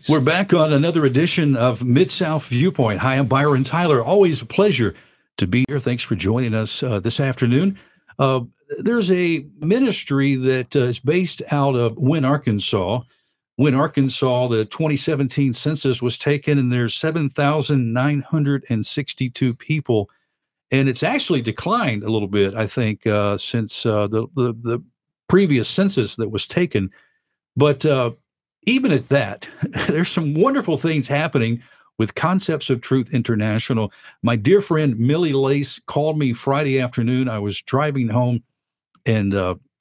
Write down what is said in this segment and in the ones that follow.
We're back on another edition of Mid-South Viewpoint. Hi, I'm Byron Tyler. Always a pleasure to be here. Thanks for joining us this afternoon. There's a ministry that is based out of Wynne, Arkansas. Wynne, Arkansas, the 2017 census was taken, and there's 7,962 people. And it's actually declined a little bit, I think, since the previous census that was taken. But even at that, there's some wonderful things happening with Concepts of Truth International. My dear friend Millie Lace called me Friday afternoon. I was driving home and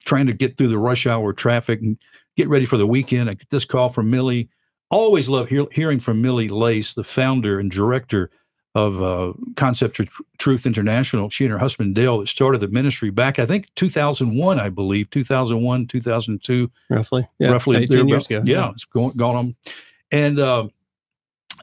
trying to get through the rush hour traffic and get ready for the weekend. I get this call from Millie. Always love hearing from Millie Lace, the founder and director of Concepts of Truth International. She and her husband Dale started the ministry back, I think, 2001, I believe, 2001, 2002. Roughly. Yeah, roughly 18 years ago. Yeah, it's gone on. And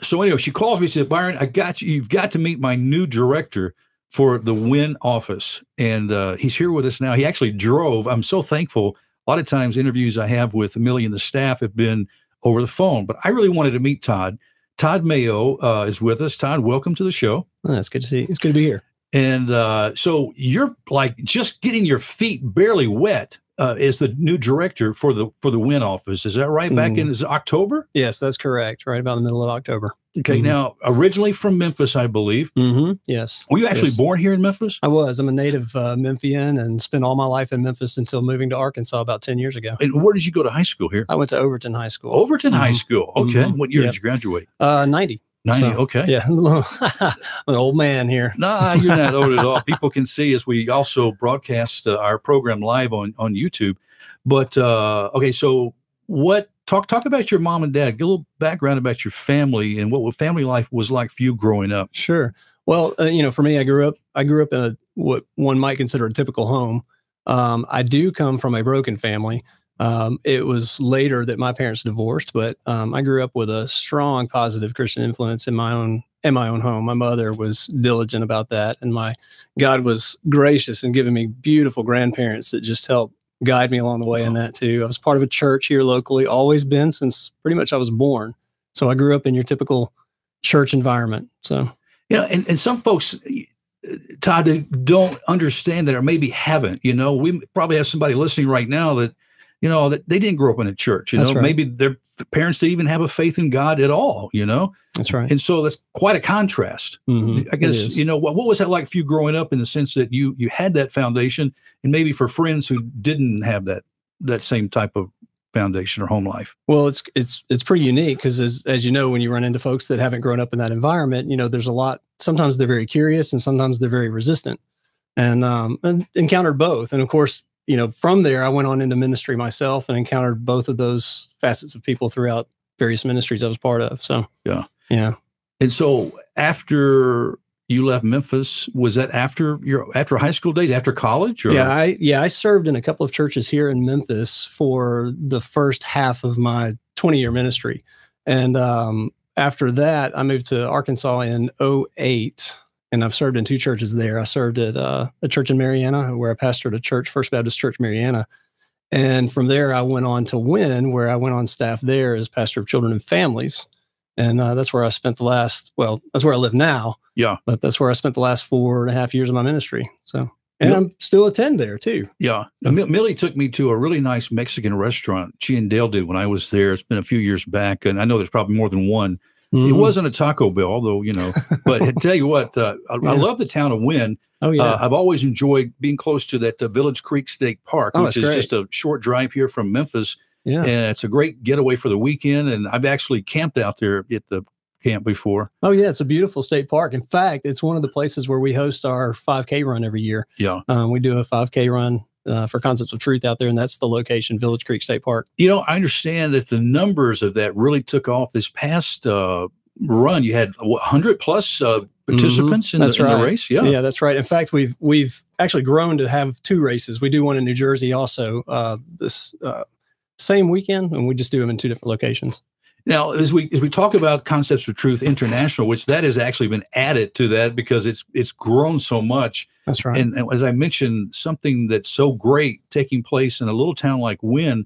so anyway, she calls me, she said, Byron, I got you. You've got to meet my new director for the Wynne office. And he's here with us now. He actually drove. I'm so thankful. A lot of times interviews I have with Millie and the staff have been over the phone, but I really wanted to meet Todd. Todd Mayo is with us. Todd, welcome to the show. Oh, it's good to see you. It's good to be here. And so you're like just getting your feet barely wet as the new director for the Wynne office. Is that right? Back in is it October? Yes, that's correct. Right about the middle of October. Okay. Now, originally from Memphis, I believe. Yes. Were you actually born here in Memphis? I was. I'm a native Memphian and spent all my life in Memphis until moving to Arkansas about 10 years ago. And where did you go to high school here? I went to Overton High School. Overton High School. Okay. What year did you graduate? 90. 90. So, okay. Yeah. I'm an old man here. Nah, you're not old at all. People can see as we also broadcast our program live on YouTube. But, okay, so talk about your mom and dad. Give a little background about your family and what family life was like for you growing up. Sure. Well, for me, I grew up in what one might consider a typical home. I do come from a broken family. It was later that my parents divorced, but I grew up with a strong positive Christian influence in my own home. My mother was diligent about that, and my God was gracious in giving me beautiful grandparents that just helped guide me along the way in that too. I was part of a church here locally, always been since pretty much I was born. So I grew up in your typical church environment. So yeah, and some folks, Todd, don't understand that or maybe haven't. We probably have somebody listening right now that that they didn't grow up in a church. That's right. Maybe their parents didn't even have a faith in God at all. That's right. And so that's quite a contrast. I guess what was that like for you growing up in the sense that you had that foundation, and maybe for friends who didn't have that same type of foundation or home life? Well, it's pretty unique because as you know, when you run into folks that haven't grown up in that environment, there's a lot. Sometimes they're very curious, and sometimes they're very resistant. And encountered both. And of course, from there, I went on into ministry myself and encountered both of those facets of people throughout various ministries I was part of. So, yeah. And so after you left Memphis, was that after high school days, after college? Or? Yeah, I served in a couple of churches here in Memphis for the first half of my 20-year ministry. And after that, I moved to Arkansas in 2008. And I've served in two churches there. I served at a church in Marianna, where I pastored a church, First Baptist Church, Marianna. And from there, I went on to Wynne, where I went on staff there as pastor of children and families. And that's where I spent that's where I live now. Yeah. But that's where I spent the last 4.5 years of my ministry. So, and I'm still attend there too. Yeah. Millie took me to a really nice Mexican restaurant. She and Dale did when I was there. It's been a few years back. And I know there's probably more than one. It wasn't a Taco Bell, although, but I tell you what, I love the town of Wynne. Oh, yeah. I've always enjoyed being close to that Village Creek State Park, which is great. Just a short drive here from Memphis. Yeah. And it's a great getaway for the weekend. And I've actually camped out there at the camp before. Oh, yeah. It's a beautiful state park. In fact, it's one of the places where we host our 5K run every year. Yeah. We do a 5K run for Concepts of Truth out there, and that's the location, Village Creek State Park. I understand that the numbers of that really took off this past run. You had 100 plus participants in the race. Yeah, that's right. In fact, we've actually grown to have two races. We do one in New Jersey also this same weekend, and we just do them in two different locations. Now, as we talk about Concepts of Truth International, which that has actually been added to that because it's grown so much. That's right. And as I mentioned, something that's so great taking place in a little town like Wynne,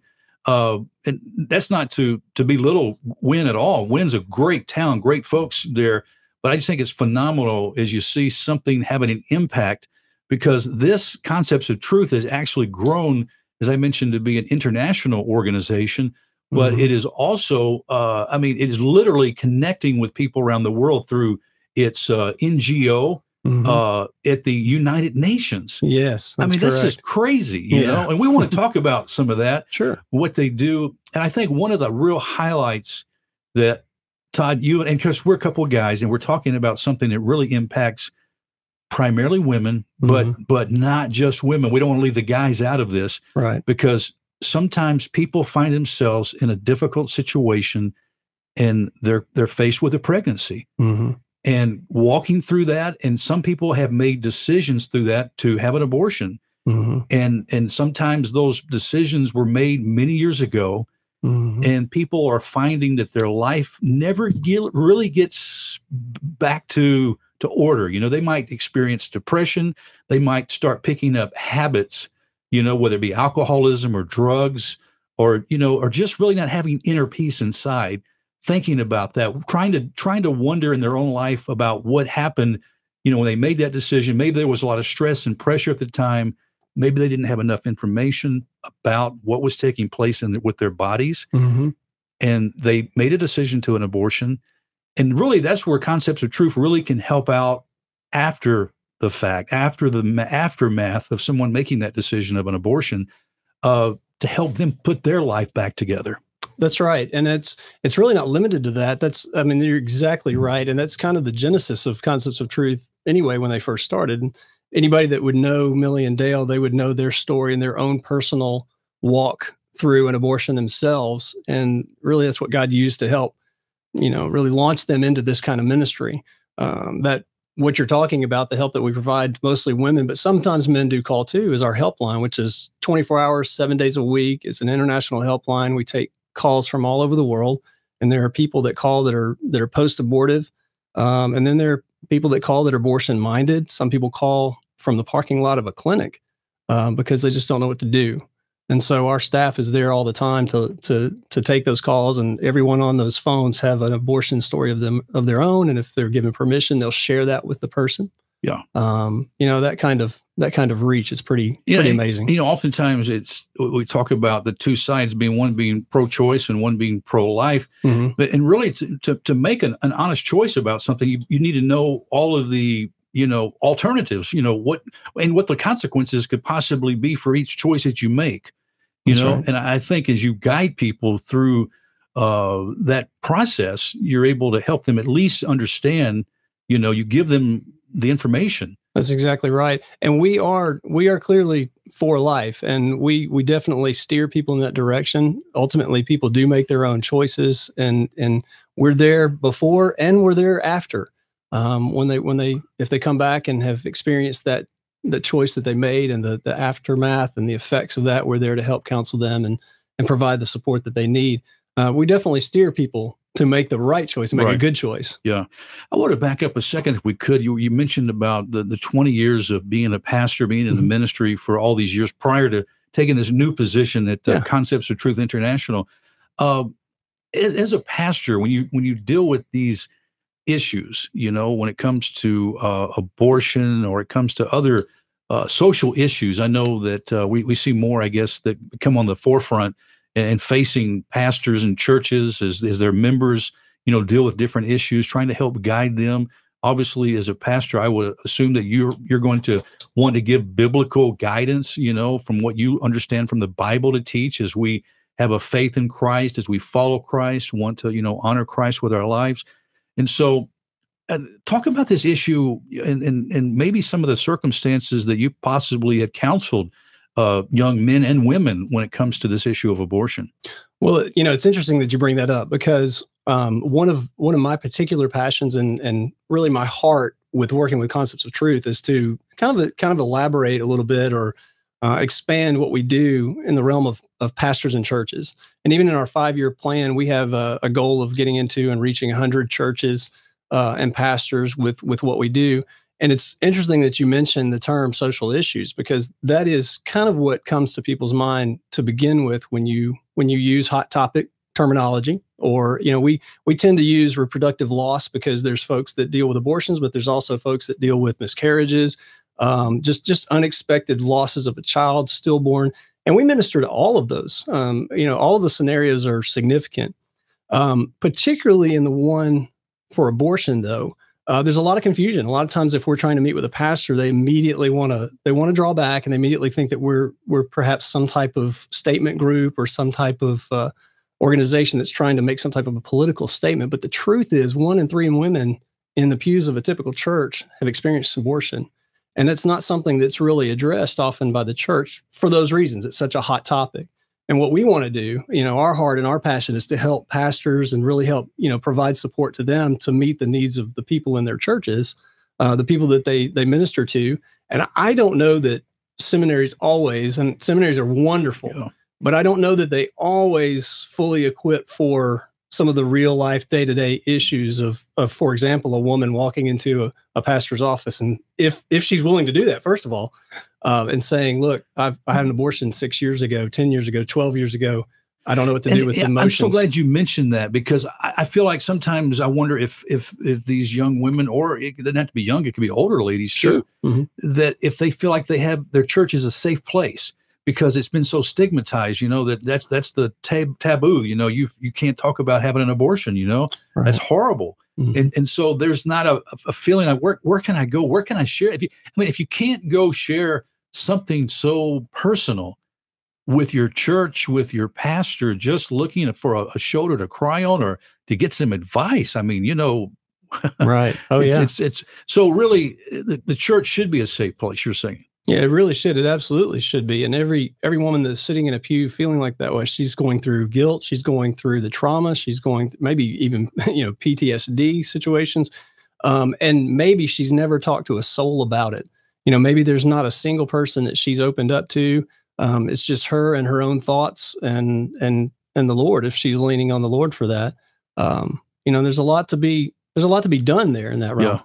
and that's not to belittle Wynn at all. Wynn's a great town, great folks there, but I just think it's phenomenal as you see something having an impact, because this Concepts of Truth has actually grown, as I mentioned, to be an international organization. But it is also, I mean, it is literally connecting with people around the world through its NGO at the United Nations. Yes, I mean, that's just crazy, you know, and we want to talk about some of that, what they do. And I think one of the real highlights that, Todd, you, and because we're a couple of guys and we're talking about something that really impacts primarily women, but not just women. We don't want to leave the guys out of this, right? Because sometimes people find themselves in a difficult situation and they're faced with a pregnancy and walking through that. And some people have made decisions through that to have an abortion. And sometimes those decisions were made many years ago, and people are finding that their life never really gets back to order. You know, they might experience depression. They might start picking up habits, you know, whether it be alcoholism or drugs, or, you know, or just really not having inner peace inside, thinking about that, trying to wonder in their own life about what happened, you know, when they made that decision. Maybe there was a lot of stress and pressure at the time. Maybe they didn't have enough information about what was taking place with their bodies. And they made a decision to an abortion. And really, that's where Concepts of Truth really can help out after the fact, after the aftermath of someone making that decision of an abortion, to help them put their life back together. That's right. And it's really not limited to that. I mean, you're exactly right. And that's kind of the genesis of Concepts of Truth anyway, when they first started. And anybody that would know Millie and Dale, they would know their story and their own personal walk through an abortion themselves. And really, that's what God used to help, you know, really launch them into this kind of ministry. That what you're talking about, the help that we provide, mostly women, but sometimes men do call too, is our helpline, which is 24 hours, 7 days a week. It's an international helpline. We take calls from all over the world, and there are people that call that are post-abortive, and then there are people that call that are abortion-minded. Some people call from the parking lot of a clinic because they just don't know what to do. And so our staff is there all the time to take those calls, and everyone on those phones have an abortion story of their own. And if they're given permission, they'll share that with the person. Yeah. You know, that kind of reach is pretty amazing. You know, oftentimes we talk about the two sides one being pro-choice and one being pro-life, but really to make an honest choice about something, you need to know all of the, you know, alternatives, you know, what the consequences could possibly be for each choice that you make. You know, right. And I think as you guide people through that process, you're able to help them at least understand, you know, you give them the information. That's exactly right. And we are clearly for life, and we definitely steer people in that direction. Ultimately, people do make their own choices, and we're there before and we're there after. If they come back and have experienced the choice that they made and the aftermath and the effects of that, we're there to help counsel them and provide the support that they need. We definitely steer people to make the right choice, make a good choice. Yeah. I want to back up a second if we could. You mentioned about the 20 years of being a pastor, being in the ministry for all these years prior to taking this new position at Concepts of Truth International. As a pastor, when you deal with these issues, you know, when it comes to abortion or it comes to other social issues, I know that we see more, I guess, that come on the forefront and facing pastors and churches as their members, you know, deal with different issues, trying to help guide them. Obviously, as a pastor, I would assume that you're going to want to give biblical guidance, you know, from what you understand from the Bible to teach as we have a faith in Christ, as we follow Christ, want to, you know, honor Christ with our lives. And so talk about this issue and maybe some of the circumstances that you possibly had counseled young men and women when it comes to this issue of abortion. Well, you know, it's interesting that you bring that up, because one of my particular passions and really my heart with working with Concepts of Truth is to kind of elaborate a little bit or expand what we do in the realm of pastors and churches. And even in our 5-year plan, we have a goal of getting into and reaching 100 churches and pastors with what we do. And it's interesting that you mentioned the term social issues, because that is kind of what comes to people's mind to begin with when you use hot topic terminology. Or, we tend to use reproductive loss because there's folks that deal with abortions, but there's also folks that deal with miscarriages, just unexpected losses of a child, stillborn. And we minister to all of those. All of the scenarios are significant, particularly in the one for abortion, though. There's a lot of confusion. A lot of times, if we're trying to meet with a pastor, they immediately want to draw back, and they immediately think that we're perhaps some type of statement group or some type of organization that's trying to make some type of a political statement. But the truth is, 1 in 3 women in the pews of a typical church have experienced abortion, and it's not something that's really addressed often by the church for those reasons. It's such a hot topic. And what we want to do, our heart and our passion is to help pastors and really help, provide support to them to meet the needs of the people in their churches, the people that they minister to. And I don't know that seminaries always, and seminaries are wonderful, but I don't know that they always fully equip for some of the real life day-to-day issues of, for example, a woman walking into a pastor's office. And if she's willing to do that, first of all, and saying, look, I had an abortion 6 years ago, 10 years ago, 12 years ago. I don't know what to do with emotions. I'm so glad you mentioned that, because I feel like sometimes I wonder if these young women, or it doesn't have to be young, it could be older ladies too, that if they feel like they have their church is a safe place, because it's been so stigmatized, that's the taboo, you can't talk about having an abortion, Right. That's horrible. And so there's not a feeling like, where can I go? Where can I share? If you can't go share something so personal with your church, with your pastor, just looking for a shoulder to cry on or to get some advice, Right. Oh, yeah. It's so really the church should be a safe place, you're saying. Yeah, it really should. It absolutely should be. And every woman that's sitting in a pew feeling like that way, she's going through guilt, she's going through the trauma, she's going maybe even PTSD situations, and maybe she's never talked to a soul about it. Maybe there's not a single person that she's opened up to. It's just her and her own thoughts and the Lord, if she's leaning on the Lord for that. There's a lot to be done there in that realm. Yeah.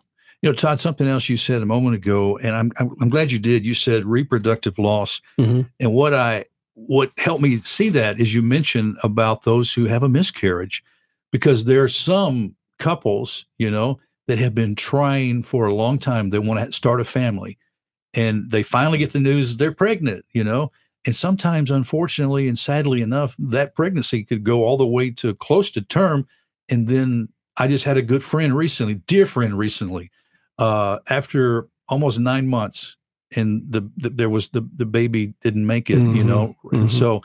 Todd, something else you said a moment ago, and I'm glad you did. You said reproductive loss. And what helped me see that is you mentioned about those who have a miscarriage, because there are some couples, that have been trying for a long time. They want to start a family, and they finally get the news they're pregnant, and sometimes, unfortunately and sadly enough, that pregnancy could go all the way to close to term. And then I just had a dear friend recently, after almost 9 months, and the baby didn't make it, and so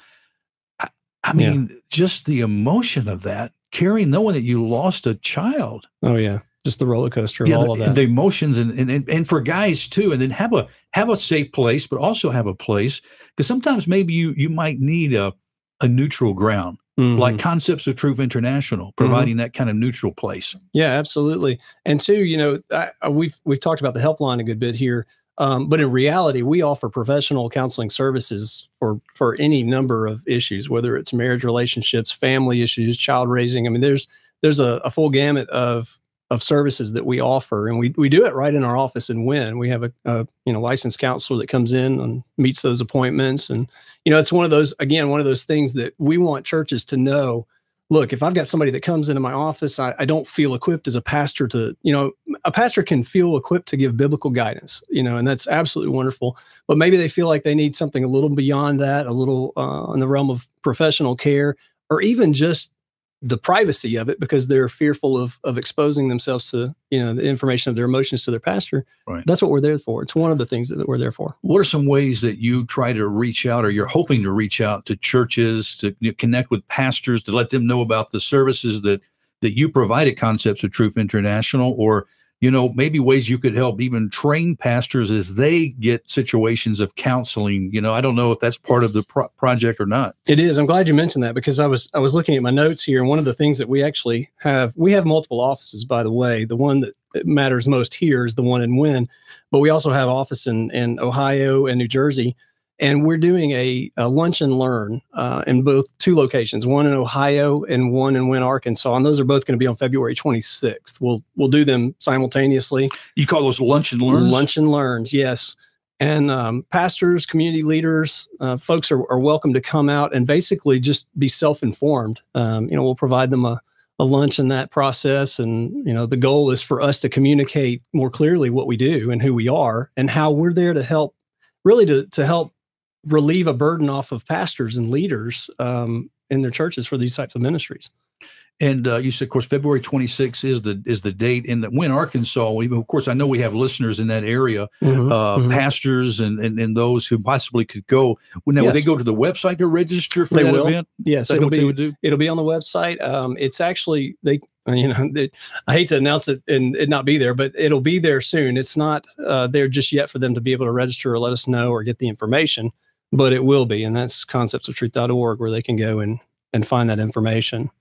I mean, just the emotion of that, knowing that you lost a child. Oh yeah, just the roller coaster of all of that. The emotions, and for guys too, and then have a safe place, but also have a place, because sometimes maybe you might need a neutral ground. Like Concepts of Truth International, providing that kind of neutral place. Yeah, absolutely. And two, we've talked about the helpline a good bit here, but in reality, we offer professional counseling services for any number of issues, whether it's marriage, relationships, family issues, child raising. I mean, there's a full gamut of services that we offer, and we do it right in our office in Wynn. We have a licensed counselor that comes in and meets those appointments, and it's one of those things that we want churches to know. Look, if I've got somebody that comes into my office, I don't feel equipped as a pastor to, a pastor can feel equipped to give biblical guidance, and that's absolutely wonderful. But maybe they feel like they need something a little beyond that, a little in the realm of professional care, or even just the privacy of it, because they're fearful of exposing themselves to, the information of their emotions to their pastor. Right. That's what we're there for. It's one of the things that we're there for. What are some ways that you try to reach out, or you're hoping to reach out to churches, to connect with pastors, to let them know about the services that you provide at Concepts of Truth International, or maybe ways you could help even train pastors as they get situations of counseling? I don't know if that's part of the project or not. It is. I'm glad you mentioned that, because I was looking at my notes here, and one of the things that we have multiple offices, by the way. The one that matters most here is the one in Wynn, but we also have office in Ohio and New Jersey. And we're doing a lunch and learn in both 2 locations, one in Ohio and one in Wynne, Arkansas. And those are both going to be on February 26th. We'll do them simultaneously. You call those lunch and learns? Lunch and learns, yes. And pastors, community leaders, folks are welcome to come out and basically just be self-informed. We'll provide them a lunch in that process. And, the goal is for us to communicate more clearly what we do and who we are and how we're there to help, really to help relieve a burden off of pastors and leaders in their churches for these types of ministries. And you said, of course, February 26th is the date. In Wynne, Arkansas, of course, I know we have listeners in that area, pastors and those who possibly could go. Now, would they go to the website to register for that event? Yes, it'll be on the website. It's actually I hate to announce it and it not be there, but it'll be there soon. It's not there just yet for them to be able to register or let us know or get the information, but it will be, and that's conceptsoftruth.org where they can go and find that information.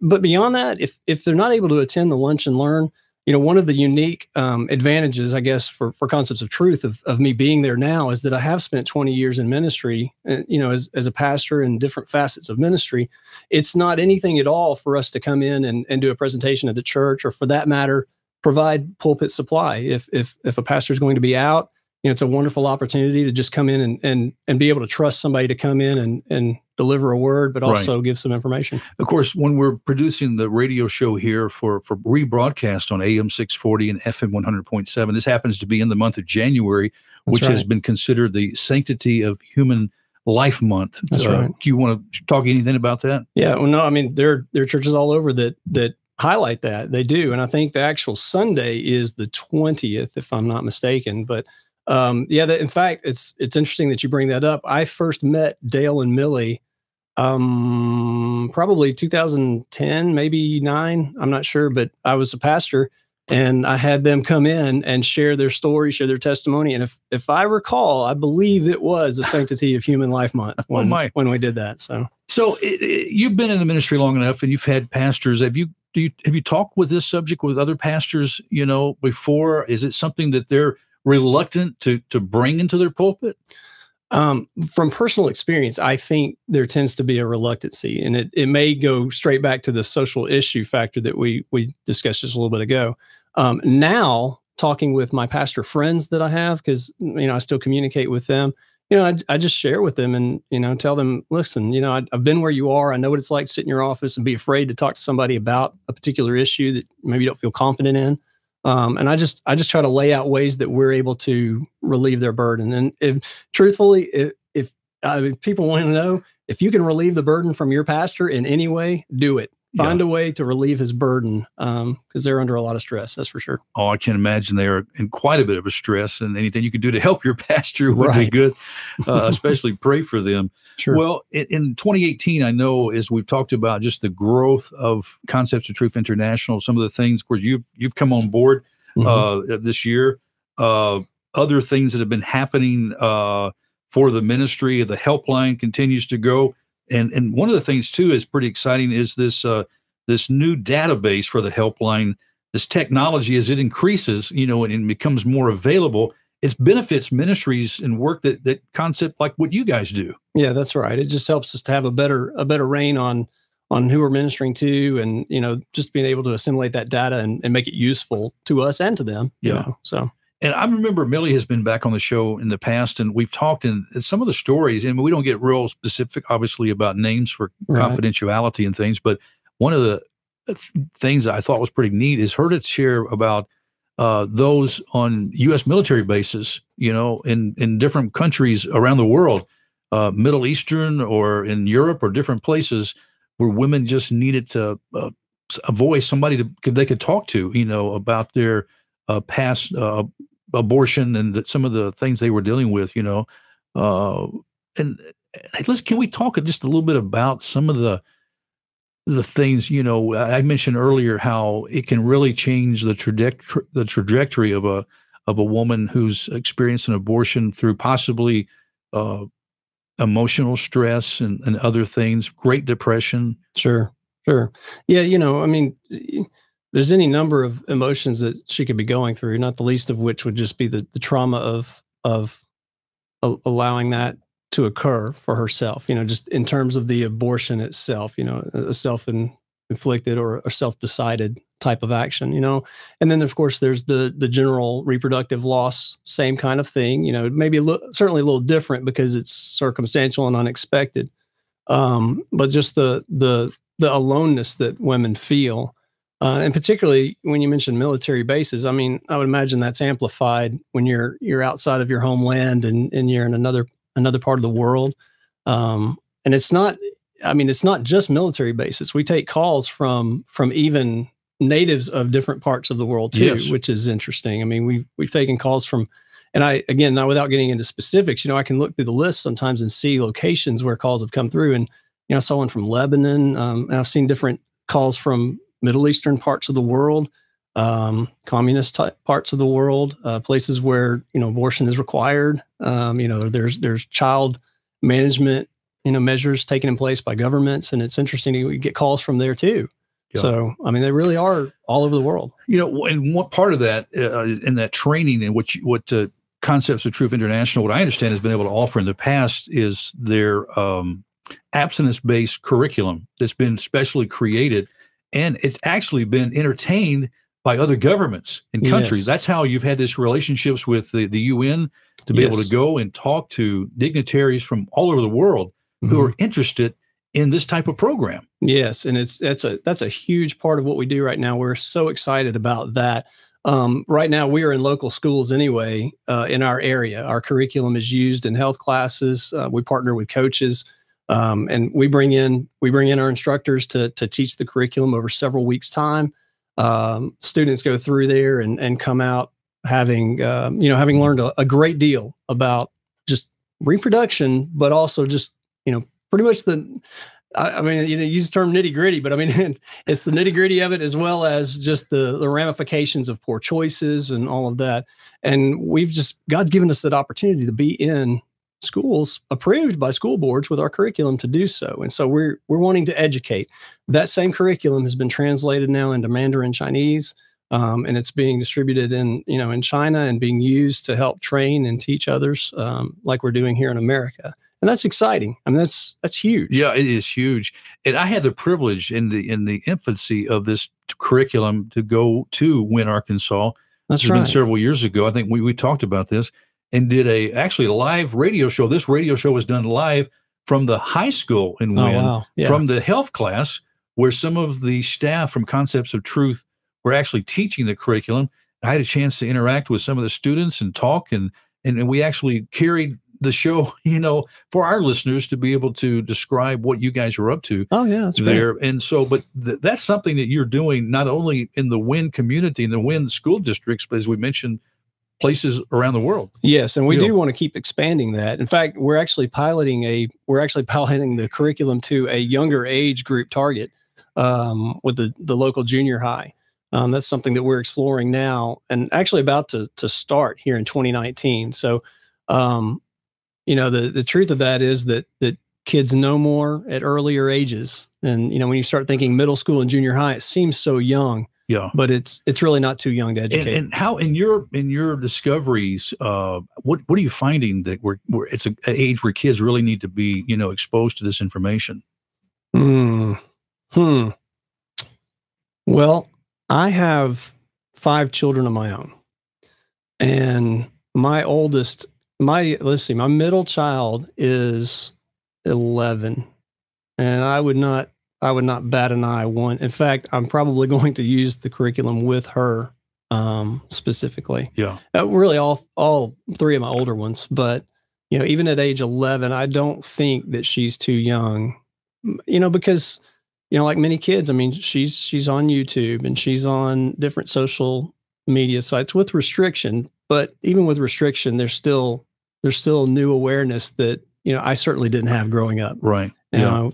But beyond that, if they're not able to attend the lunch and learn, one of the unique advantages, I guess, for Concepts of Truth of me being there now is that I have spent 20 years in ministry, as a pastor in different facets of ministry. It's not anything at all for us to come in and do a presentation at the church, or for that matter, provide pulpit supply. If a pastor is going to be out, it's a wonderful opportunity to just come in and be able to trust somebody to come in and deliver a word, but also give some information. Of course, when we're producing the radio show here for rebroadcast on AM 640 and FM 100.7, this happens to be in the month of January, which has been considered the Sanctity of Human Life Month. That's right. Do you want to talk anything about that? Yeah, well, no, I mean, there are churches all over that highlight that. They do. And I think the actual Sunday is the 20th, if I'm not mistaken. But in fact, it's interesting that you bring that up. I first met Dale and Millie probably 2010, maybe 9. I'm not sure, but I was a pastor and I had them come in and share their story, share their testimony. And if I recall, I believe it was the Sanctity of Human Life Month when we did that. So you've been in the ministry long enough and you've had pastors. Have you talked with this subject with other pastors, before? Is it something that they're reluctant to bring into their pulpit? From personal experience, I think there tends to be a reluctancy, and it may go straight back to the social issue factor that we discussed just a little bit ago. Now, talking with my pastor friends that I have, because I still communicate with them, I just share with them and tell them, listen, I've been where you are. I know what it's like to sit in your office and be afraid to talk to somebody about a particular issue that maybe you don't feel confident in. And I just try to lay out ways that we're able to relieve their burden. And if people want to know, if you can relieve the burden from your pastor in any way, do it. Find a way to relieve his burden, because they're under a lot of stress. That's for sure. Oh, I can imagine they are in quite a bit of a stress, and anything you can do to help your pastor would be good, especially pray for them. Sure. Well, in 2018, I know, as we've talked about just the growth of Concepts of Truth International, some of the things, of course, you've come on board this year, other things that have been happening for the ministry. The helpline continues to go. And one of the things, too, is pretty exciting is this new database for the helpline. This technology, as it increases, and becomes more available, it benefits ministries and work that concept like what you guys do. Yeah, that's right. It just helps us to have a better reign on who we're ministering to, and just being able to assimilate that data and make it useful to us and to them. So. And I remember Millie has been back on the show in the past, and we've talked in some of the stories, and we don't get real specific, obviously, about names for confidentiality and things, but one of the things that I thought was pretty neat is her to share about those on U.S. military bases, in different countries around the world, Middle Eastern or in Europe or different places where women just needed a voice, somebody they could talk to, about their past abortion and some of the things they were dealing with, and can we talk just a little bit about some of the things, I mentioned earlier how it can really change the trajectory of a woman who's experienced an abortion through possibly emotional stress and other things, Great Depression. Sure. Yeah, there's any number of emotions that she could be going through, not the least of which would just be the trauma of allowing that to occur for herself, just in terms of the abortion itself, a self-inflicted or a self-decided type of action, And then, of course, there's the general reproductive loss, same kind of thing, maybe certainly a little different because it's circumstantial and unexpected. But just the aloneness that women feel, and particularly when you mention military bases, I mean, I would imagine that's amplified when you're outside of your homeland and you're in another part of the world. And it's not just military bases. We take calls from even natives of different parts of the world too, Yes. which is interesting. I mean, we've taken calls from, and again, now without getting into specifics, I can look through the list sometimes and see locations where calls have come through. And, I saw one from Lebanon, and I've seen different calls from Middle Eastern parts of the world, communist type parts of the world, places where, abortion is required. There's child management, measures taken in place by governments. And it's interesting to get calls from there too. Yeah. So, I mean, they really are all over the world. And what part of that, in that training and what Concepts of Truth International, what I understand has been able to offer in the past is their abstinence-based curriculum that's been specially created, and it's actually been entertained by other governments and countries. Yes. That's how you've had this relationships with the UN to be able to go and talk to dignitaries from all over the world who are interested in this type of program. Yes, and that's a huge part of what we do right now. We're so excited about that. Right now, we are in local schools anyway in our area. Our curriculum is used in health classes. We partner with coaches, and we bring in our instructors to teach the curriculum over several weeks' time. Students go through there and come out having learned a great deal about just reproduction, but also just pretty much you use the term nitty gritty, but I mean, it's the nitty gritty of it as well as just the ramifications of poor choices and all of that. And God's given us that opportunity to be in schools approved by school boards with our curriculum to do so. And so we're wanting to educate. That same curriculum has been translated now into Mandarin Chinese, and it's being distributed in China and being used to help train and teach others, like we're doing here in America. And that's exciting. I mean, that's huge. Yeah, it is huge. And I had the privilege in the infancy of this curriculum to go to Wynne, Arkansas. That's right. It's been several years ago. I think we talked about this and did a live radio show. This radio show was done live from the high school in Wynne, wow. Yeah. from the health class, where some of the staff from Concepts of Truth were actually teaching the curriculum. I had a chance to interact with some of the students and talk, and we actually carried the show, for our listeners to be able to describe what you guys are up to. Oh yeah, that's there. great. And so, but that's something that you're doing not only in the Wynne community, in the Wynne school districts, but as we mentioned, places around the world. Yes, and we do want to keep expanding that. In fact, we're actually piloting the curriculum to a younger age group target with the local junior high. That's something that we're exploring now, and actually about to start here in 2019. So. The truth of that is that kids know more at earlier ages. And, when you start thinking middle school and junior high, it seems so young. Yeah. But it's really not too young to educate. And how, in your discoveries, what are you finding that where it's an age where kids really need to be, exposed to this information? Well, I have 5 children of my own. And my middle child is 11, and I would not bat an eye one. In fact, I'm probably going to use the curriculum with her specifically. Yeah. Really all 3 of my older ones, but even at age 11, I don't think that she's too young. Because like many kids, I mean, she's on YouTube and she's on different social media sites with restriction. But even with restriction, there's still new awareness that, I certainly didn't have growing up. Right.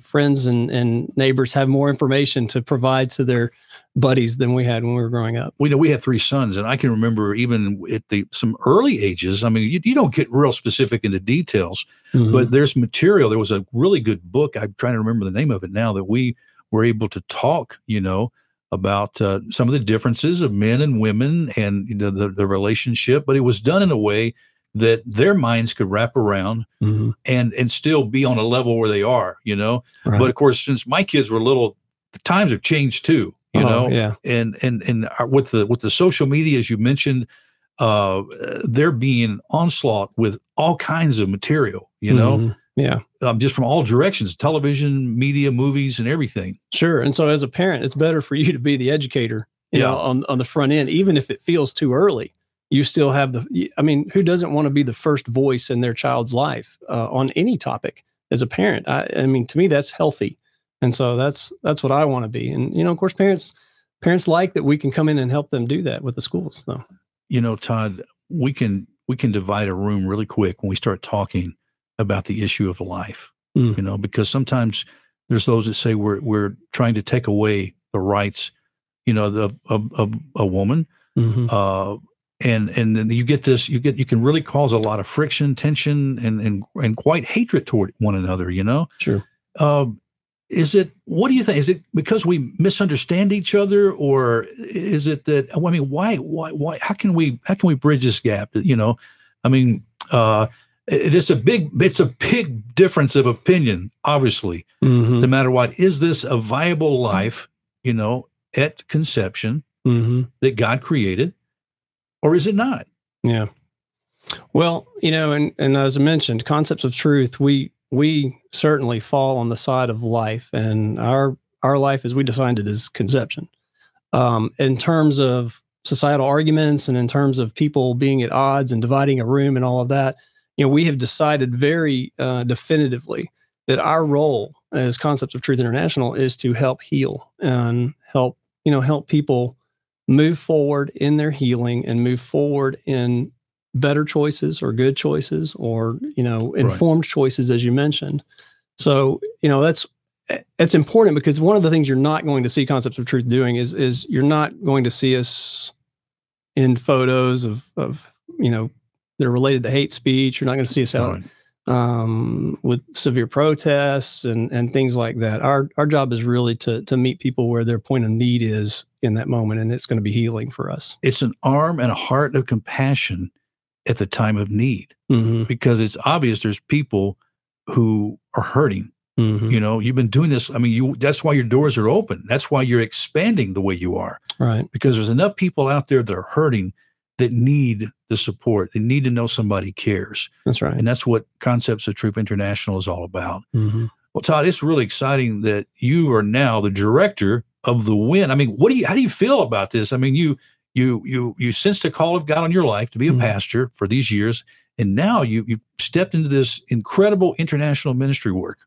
Friends and neighbors have more information to provide to their buddies than we had when we were growing up. We had 3 sons, and I can remember even at some early ages, I mean, you don't get real specific into details, but there's material. There was a really good book. I'm trying to remember the name of it now, that we were able to talk, about some of the differences of men and women and the relationship, but it was done in a way that their minds could wrap around and still be on a level where they are, you know. Right. But of course, since my kids were little, the times have changed too, you know. Yeah. And with the social media, as you mentioned, they're being onslaught with all kinds of material, you know. Yeah. Just from all directions, television, media, movies, and everything. Sure. And so as a parent, it's better for you to be the educator, you know, on the front end, even if it feels too early. You still have I mean, who doesn't want to be the first voice in their child's life on any topic as a parent? I mean, to me, that's healthy. And so that's what I want to be. And, you know, of course, parents like that we can come in and help them do that with the schools, though. You know, Todd, we can divide a room really quick when we start talking about the issue of life, you know, because sometimes there's those that say we're trying to take away the rights, you know, of a woman. And then you can really cause a lot of friction, tension, and quite hatred toward one another, you know? Sure. What do you think? Is it because we misunderstand each other, or is it that, I mean, why, how can we bridge this gap? You know, I mean, it's a big difference of opinion, obviously, no matter what. Is this a viable life, you know, at conception that God created? Or is it not? Yeah. Well, you know, and as I mentioned, concepts of truth, we certainly fall on the side of life, and our life as we defined it is conception. In terms of societal arguments and in terms of people being at odds and dividing a room and all of that, you know, we have decided very definitively that our role as Concepts of Truth International is to help heal and help people move forward in their healing and move forward in better choices or good choices or, you know, informed choices, as you mentioned. So, you know, that's important, because one of the things you're not going to see Concepts of Truth doing is you're not going to see us in photos of you know, that are related to hate speech. You're not going to see us out with severe protests and things like that. Our job is really to meet people where their point of need is in that moment, and it's going to be healing for us. It's an arm and a heart of compassion at the time of need, because it's obvious there's people who are hurting. You know, you've been doing this. I mean, that's why your doors are open. That's why you're expanding the way you are. Right. Because there's enough people out there that are hurting that need the support. They need to know somebody cares. That's right. And that's what Concepts of Truth International is all about. Well, Todd, it's really exciting that you are now the director of the WIN. I mean, how do you feel about this? I mean, you sensed a call of God on your life to be a pastor for these years, and now you've stepped into this incredible international ministry work.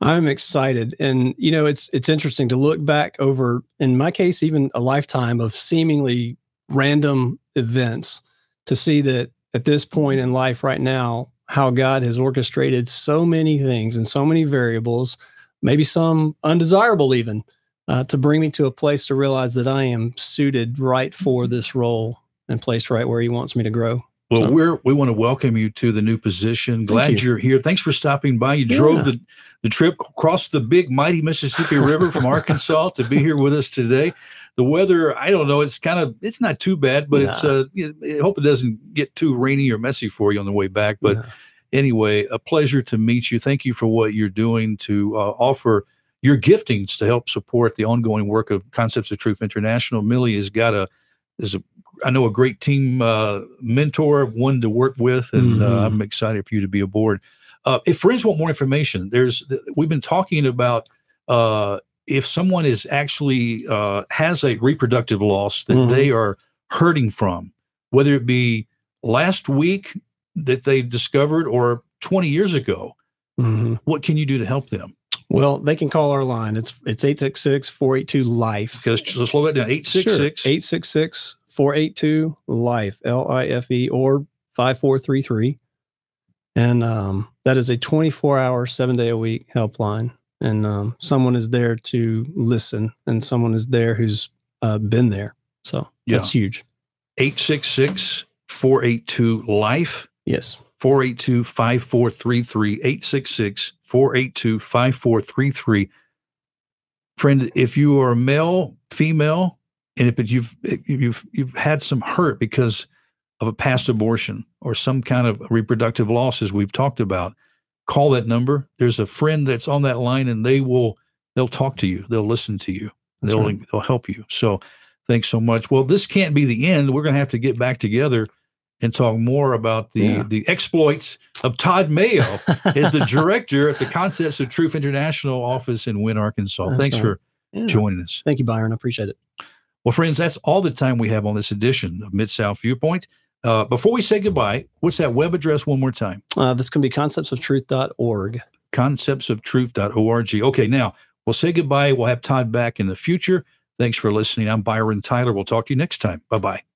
I'm excited. And, you know, it's interesting to look back over, in my case, even a lifetime of seemingly random events, to see that at this point in life right now, how God has orchestrated so many things and so many variables, maybe some undesirable even, to bring me to a place to realize that I am suited right for this role and placed right where He wants me to grow. Well, we want to welcome you to the new position. Glad you're here. Thanks for stopping by. You drove the trip across the big, mighty Mississippi River from Arkansas to be here with us today. The weather, I don't know, it's not too bad, but I hope it doesn't get too rainy or messy for you on the way back. But anyway, a pleasure to meet you. Thank you for what you're doing to offer your giftings to help support the ongoing work of Concepts of Truth International. Millie has got I know a great team mentor, one to work with, and I'm excited for you to be aboard. If friends want more information, we've been talking about if someone is actually has a reproductive loss that they are hurting from, whether it be last week that they discovered or 20 years ago, what can you do to help them? Well, they can call our line. It's 866-482-LIFE. Let's slow it down. 866. 866-482-LIFE, LIFE, or 5433. And that is a 24-hour, 7-day-a-week helpline. And someone is there to listen, and someone is there who's been there. So that's huge. 866-482-LIFE. Yes. 482-5433. 866-482-5433. Friend, if you are male, female, and if you've had some hurt because of a past abortion or some kind of reproductive loss, as we've talked about, call that number. There's a friend that's on that line, and they'll talk to you. They'll listen to you. They'll help you. So thanks so much. Well, this can't be the end. We're going to have to get back together and talk more about the exploits of Todd Mayo as the director at the Concepts of Truth International office in Wynne, Arkansas. Thanks for joining us. Thank you, Byron. I appreciate it. Well, friends, that's all the time we have on this edition of Mid-South Viewpoint. Before we say goodbye, what's that web address one more time? This can be conceptsoftruth.org. Conceptsoftruth.org. Okay, now we'll say goodbye. We'll have Todd back in the future. Thanks for listening. I'm Byron Tyler. We'll talk to you next time. Bye-bye.